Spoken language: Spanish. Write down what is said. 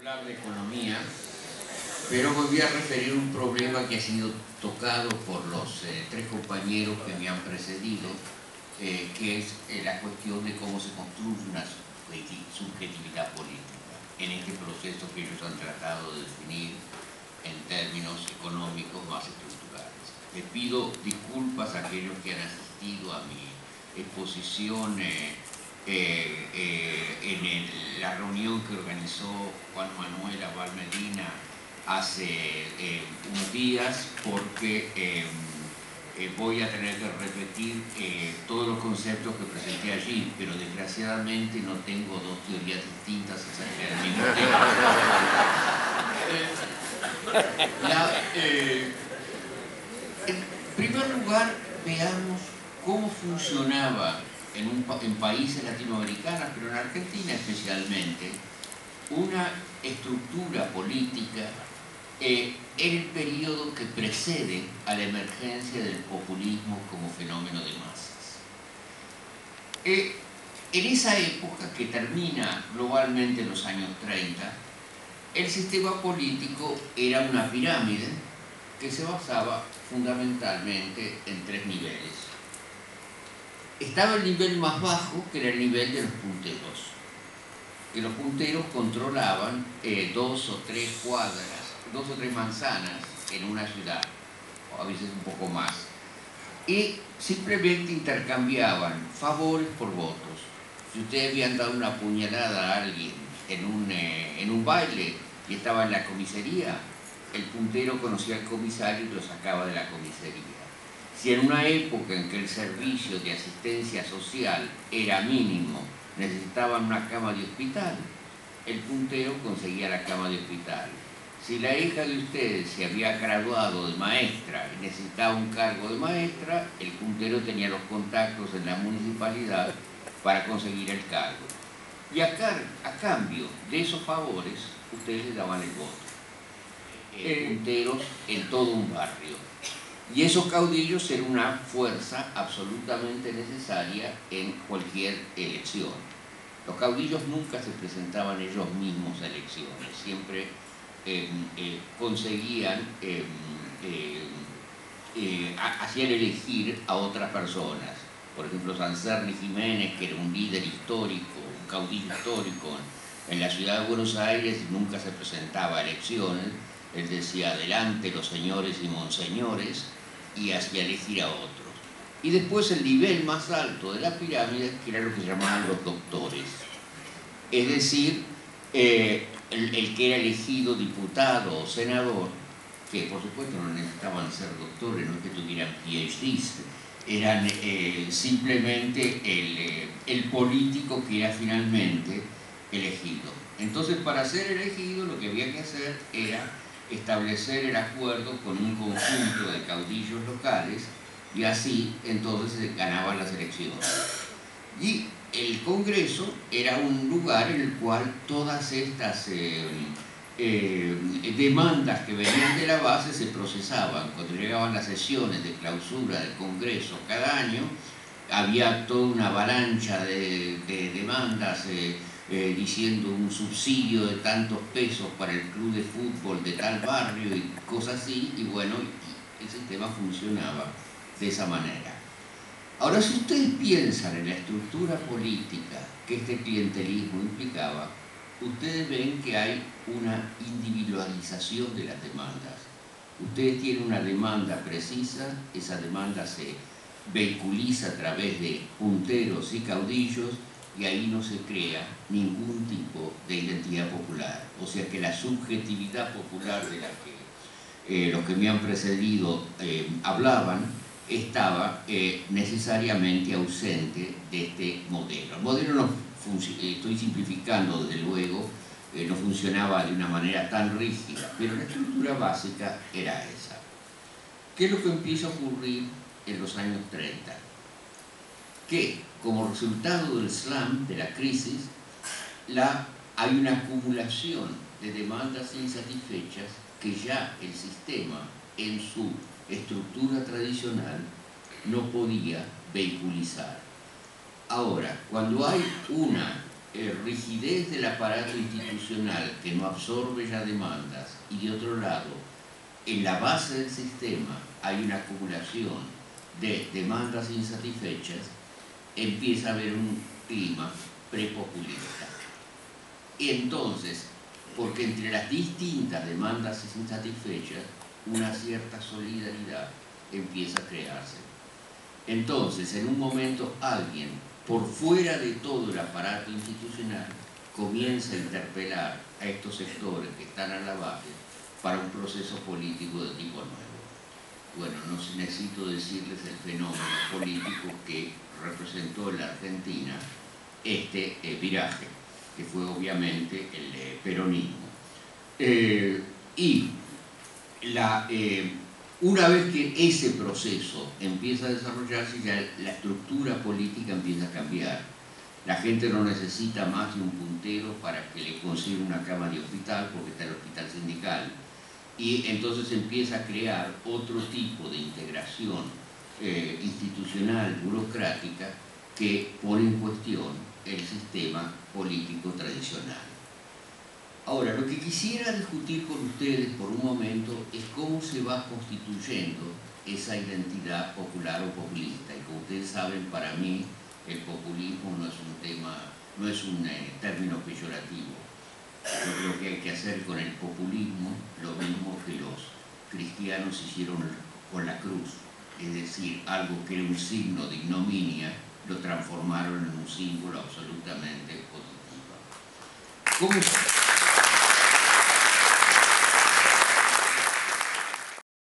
hablar de economía, pero me voy a referir a un problema que ha sido tocado por los tres compañeros que me han precedido, que es la cuestión de cómo se construye una subjetividad política en este proceso que ellos han tratado de definir en términos económicos más estructurales. Les pido disculpas a aquellos que han asistido a mi exposición en la reunión que organizó Juan Manuel Abal Medina hace unos días, porque voy a tener que repetir todos los conceptos que presenté allí, pero desgraciadamente no tengo dos teorías distintas acerca del mismo tema. En primer lugar, veamos cómo funcionaba en países latinoamericanos, pero en Argentina especialmente, una estructura política en el periodo que precede a la emergencia del populismo como fenómeno de masas. En esa época, que termina globalmente en los años 30, el sistema político era una pirámide que se basaba fundamentalmente en tres niveles. Estaba el nivel más bajo, que era el nivel de los punteros, que los punteros controlaban 2 o 3 cuadras, 2 o 3 manzanas en una ciudad, o a veces un poco más, y simplemente intercambiaban favores por votos. Si ustedes habían dado una puñalada a alguien en un baile y estaba en la comisaría, el puntero conocía al comisario y lo sacaba de la comisaría. Si en una época en que el servicio de asistencia social era mínimo, necesitaban una cama de hospital, el puntero conseguía la cama de hospital. Si la hija de ustedes se había graduado de maestra y necesitaba un cargo de maestra, el puntero tenía los contactos en la municipalidad para conseguir el cargo. Y a cambio de esos favores, ustedes le daban el voto. Punteros en todo un barrio. Y esos caudillos eran una fuerza absolutamente necesaria en cualquier elección. Los caudillos nunca se presentaban ellos mismos a elecciones, siempre conseguían, hacían elegir a otras personas. Por ejemplo, Sancerni Jiménez, que era un líder histórico, un caudillo histórico en la ciudad de Buenos Aires, nunca se presentaba a elecciones. Él decía, adelante los señores y monseñores, y hacía elegir a otros. Y después el nivel más alto de la pirámide, que era lo que se llamaban los doctores. Es decir, el que era elegido diputado o senador, que por supuesto no necesitaban ser doctores, no es que tuvieran PhDs, eran simplemente el político que era finalmente elegido. Entonces, para ser elegido, lo que había que hacer era establecer el acuerdo con un conjunto de caudillos locales, y así entonces se ganaban las elecciones. Y el Congreso era un lugar en el cual todas estas demandas que venían de la base se procesaban. Cuando llegaban las sesiones de clausura del Congreso cada año, había toda una avalancha de demandas diciendo un subsidio de tantos pesos para el club de fútbol de tal barrio y cosas así, y bueno, el sistema funcionaba de esa manera. Ahora, si ustedes piensan en la estructura política que este clientelismo implicaba, ustedes ven que hay una individualización de las demandas. Ustedes tienen una demanda precisa, esa demanda se vehiculiza a través de punteros y caudillos, y ahí no se crea ningún tipo de identidad popular. O sea que la subjetividad popular de la que los que me han precedido hablaban, estaba necesariamente ausente de este modelo. El modelo no estoy simplificando desde luego, no funcionaba de una manera tan rígida, pero la estructura básica era esa. ¿Qué es lo que empieza a ocurrir en los años 30? Que como resultado del slam, de la crisis, hay una acumulación de demandas insatisfechas que ya el sistema en su estructura tradicional no podía vehiculizar. Ahora, cuando hay una rigidez del aparato institucional que no absorbe ya demandas, y de otro lado, en la base del sistema hay una acumulación de demandas insatisfechas, empieza a haber un clima prepopulista. Y entonces, porque entre las distintas demandas insatisfechas, una cierta solidaridad empieza a crearse. Entonces, en un momento, alguien, por fuera de todo el aparato institucional, comienza a interpelar a estos sectores que están a la base para un proceso político de tipo nuevo. Bueno, no necesito decirles el fenómeno político que representó en la Argentina este viraje, que fue obviamente el peronismo. Una vez que ese proceso empieza a desarrollarse, ya la estructura política empieza a cambiar. La gente no necesita más de un puntero para que le consiga una cama de hospital, porque está el hospital sindical. Y entonces empieza a crear otro tipo de integración institucional, burocrática, que pone en cuestión el sistema político tradicional. Ahora, lo que quisiera discutir con ustedes por un momento es cómo se va constituyendo esa identidad popular o populista. Y como ustedes saben, para mí el populismo no es un tema, no es un término peyorativo. Yo creo que hay que hacer con el populismo lo mismo que los cristianos hicieron con la cruz, es decir, algo que era un signo de ignominia, lo transformaron en un símbolo absolutamente positivo. ¿Cómo